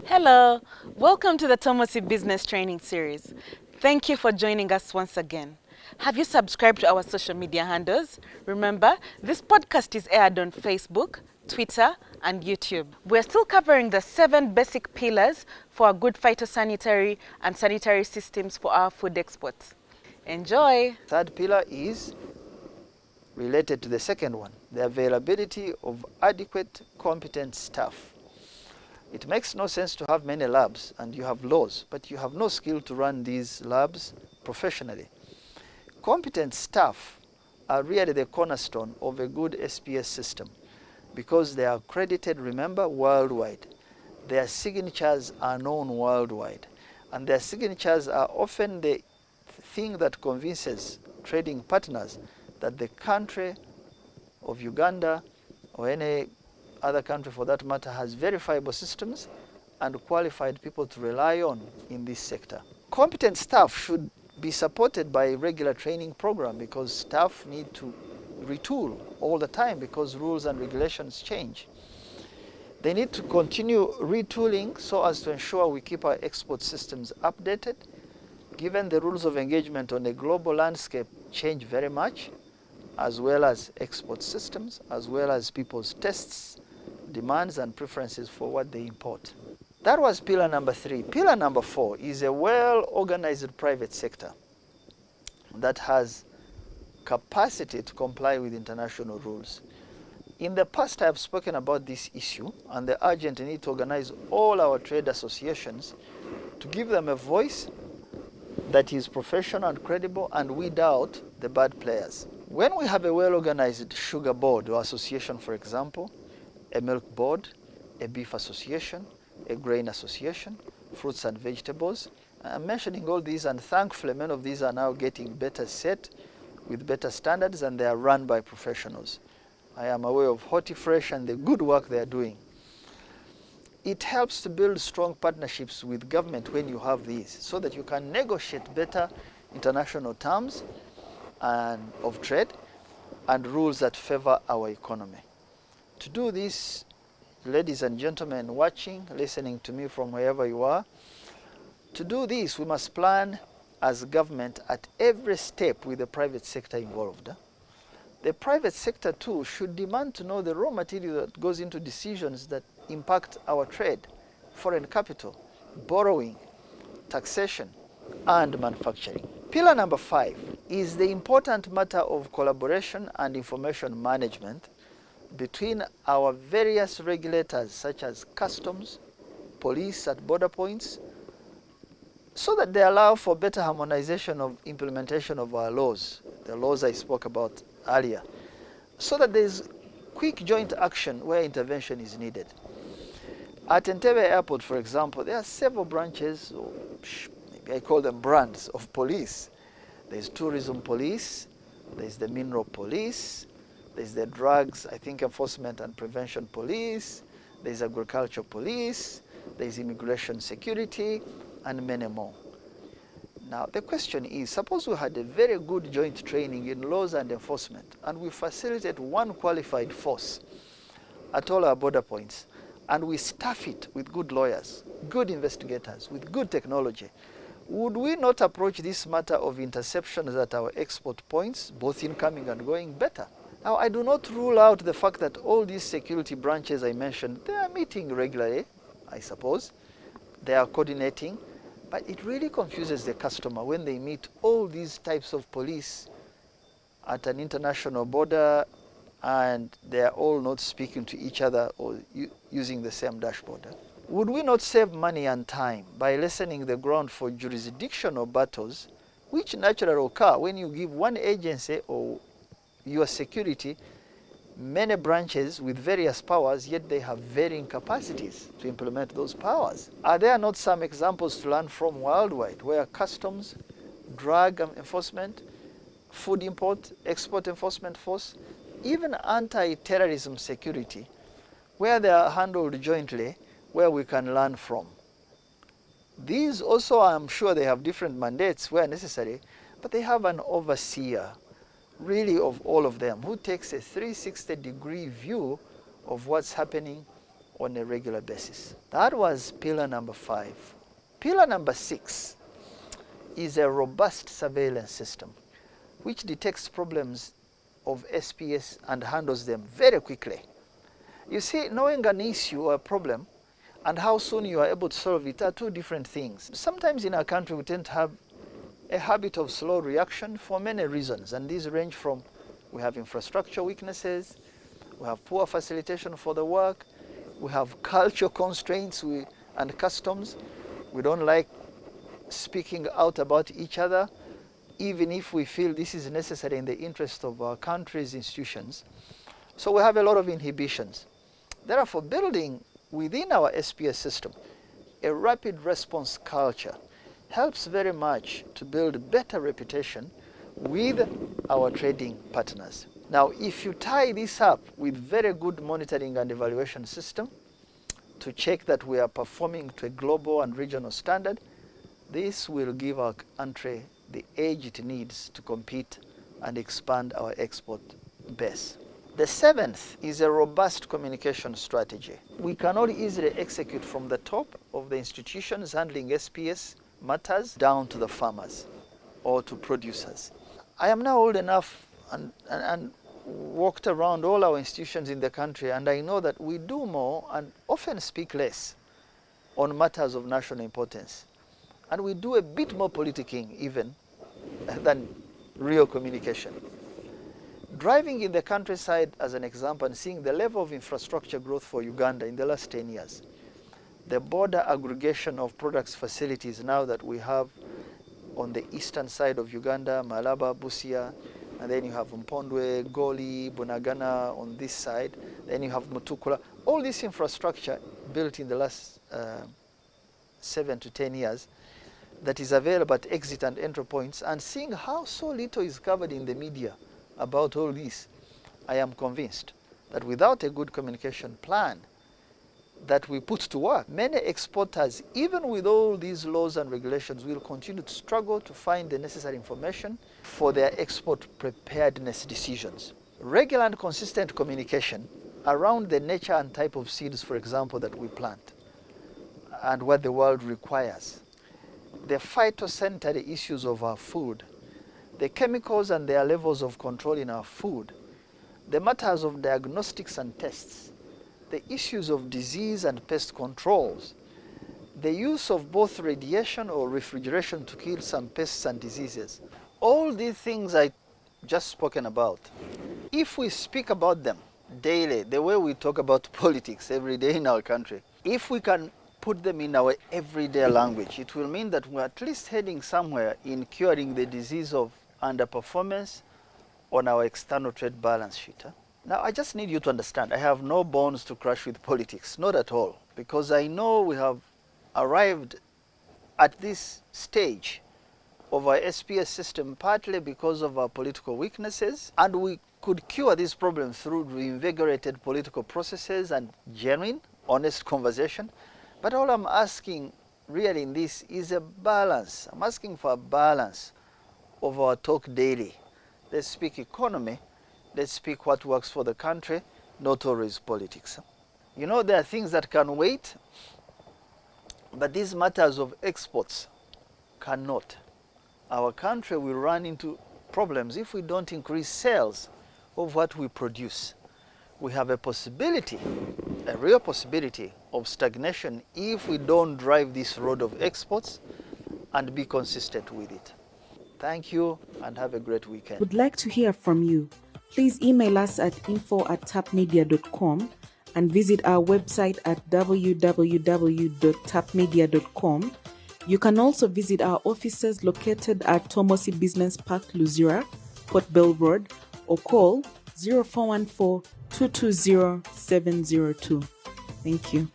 Hello, welcome to the Tomosi Business Training Series. Thank you for joining us once again. Have you subscribed to our social media handles? Remember, this podcast is aired on Facebook, Twitter, and YouTube. We're still covering the 7 basic pillars for a good phytosanitary and sanitary systems for our food exports. Enjoy! Third pillar is related to the second one, the availability of adequate, competent staff. It makes no sense to have many labs and you have laws, but you have no skill to run these labs professionally. Competent staff are really the cornerstone of a good SPS system because they are accredited, remember, worldwide. Their signatures are known worldwide, and their signatures are often the thing that convinces trading partners that the country of Uganda or any other country for that matter has verifiable systems and qualified people to rely on in this sector. Competent staff should be supported by a regular training program because staff need to retool all the time because rules and regulations change. They need to continue retooling so as to ensure we keep our export systems updated, given the rules of engagement on a global landscape change very much, as well as export systems, as well as people's tastes, demands, and preferences for what they import. That was pillar number 3. Pillar number 4 is a well-organized private sector that has capacity to comply with international rules. In the past, I have spoken about this issue and the urgent need to organize all our trade associations to give them a voice that is professional and credible and weed out the bad players. When we have a well-organized sugar board or association, for example, a milk board, a beef association, a grain association, fruits and vegetables, I'm mentioning all these, and thankfully many of these are now getting better set with better standards and they are run by professionals. I am aware of HortiFresh and the good work they are doing. It helps to build strong partnerships with government when you have these so that you can negotiate better international terms and of trade and rules that favor our economy. To do this, ladies and gentlemen watching, listening to me from wherever you are, to do this we must plan as government at every step with the private sector involved. The private sector too should demand to know the raw material that goes into decisions that impact our trade, foreign capital, borrowing, taxation, and manufacturing. Pillar number 5 is the important matter of collaboration and information management between our various regulators such as customs, police at border points, so that they allow for better harmonization of implementation of our laws, the laws I spoke about earlier, so that there is quick joint action where intervention is needed. At Entebbe Airport, for example, there are several branches, or maybe I call them brands, of police. There's tourism police, there's the mineral police, there's the drugs, enforcement and prevention police, there's agriculture police, there's immigration security, and many more. Now, the question is, suppose we had a very good joint training in laws and enforcement, and we facilitate one qualified force at all our border points, and we staff it with good lawyers, good investigators, with good technology. Would we not approach this matter of interceptions at our export points, both incoming and going, better? Now, I do not rule out the fact that all these security branches I mentioned, they are meeting regularly, I suppose. They are coordinating, but it really confuses the customer when they meet all these types of police at an international border and they are all not speaking to each other or using the same dashboard. Would we not save money and time by lessening the ground for jurisdictional battles, which naturally occur when you give one agency or your security many branches with various powers, yet they have varying capacities to implement those powers? Are there not some examples to learn from worldwide where customs, drug enforcement, food import, export enforcement force, even anti-terrorism security, where they are handled jointly, where we can learn from? These also, I'm sure they have different mandates where necessary, but they have an overseer really of all of them who takes a 360-degree view of what's happening on a regular basis. That was pillar number 5. Pillar number 6 is a robust surveillance system which detects problems of SPS and handles them very quickly. You see, knowing an issue or a problem and how soon you are able to solve it are two different things. Sometimes in our country we tend to have a habit of slow reaction for many reasons, and these range from we have infrastructure weaknesses, we have poor facilitation for the work, we have cultural constraints and customs. We don't like speaking out about each other, even if we feel this is necessary in the interest of our country's institutions. So we have a lot of inhibitions. Therefore, building within our SPS system a rapid response culture helps very much to build better reputation with our trading partners. Now, if you tie this up with very good monitoring and evaluation system to check that we are performing to a global and regional standard, this will give our country the edge it needs to compete and expand our export base. The 7th is a robust communication strategy. We cannot easily execute from the top of the institutions handling SPS matters down to the farmers or to producers. I am now old enough and walked around all our institutions in the country, and I know that we do more and often speak less on matters of national importance. And we do a bit more politicking even than real communication. Driving in the countryside as an example and seeing the level of infrastructure growth for Uganda in the last 10 years, the border aggregation of products facilities now that we have on the eastern side of Uganda, Malaba, Busia, and then you have Mpondwe, Goli, Bunagana on this side, then you have Mutukula. All this infrastructure built in the last 7 to 10 years that is available at exit and entry points, and seeing how so little is covered in the media about all this, I am convinced that without a good communication plan that we put to work, many exporters, even with all these laws and regulations, will continue to struggle to find the necessary information for their export preparedness decisions. Regular and consistent communication around the nature and type of seeds, for example, that we plant and what the world requires, the phytosanitary issues of our food, the chemicals and their levels of control in our food, the matters of diagnostics and tests, the issues of disease and pest controls, the use of both radiation or refrigeration to kill some pests and diseases. All these things I just spoken about, if we speak about them daily, the way we talk about politics every day in our country, if we can put them in our everyday language, it will mean that we're at least heading somewhere in curing the disease of underperformance on our external trade balance sheet. Now, I just need you to understand, I have no bones to crush with politics, not at all, because I know we have arrived at this stage of our SPS system partly because of our political weaknesses, and we could cure this problem through reinvigorated political processes and genuine, honest conversation. But all I'm asking really in this is a balance. I'm asking for a balance of our talk daily. Let's speak economy. Let's speak what works for the country, not always politics. You know, there are things that can wait, but these matters of exports cannot. Our country will run into problems if we don't increase sales of what we produce. We have a possibility, a real possibility of stagnation if we don't drive this road of exports and be consistent with it. Thank you and have a great weekend. Would like to hear from you. Please email us at info@tapmedia.com and visit our website at www.tapmedia.com. You can also visit our offices located at Tomosi Business Park, Luzira, Port Bell Road, or call 0414 220 702. Thank you.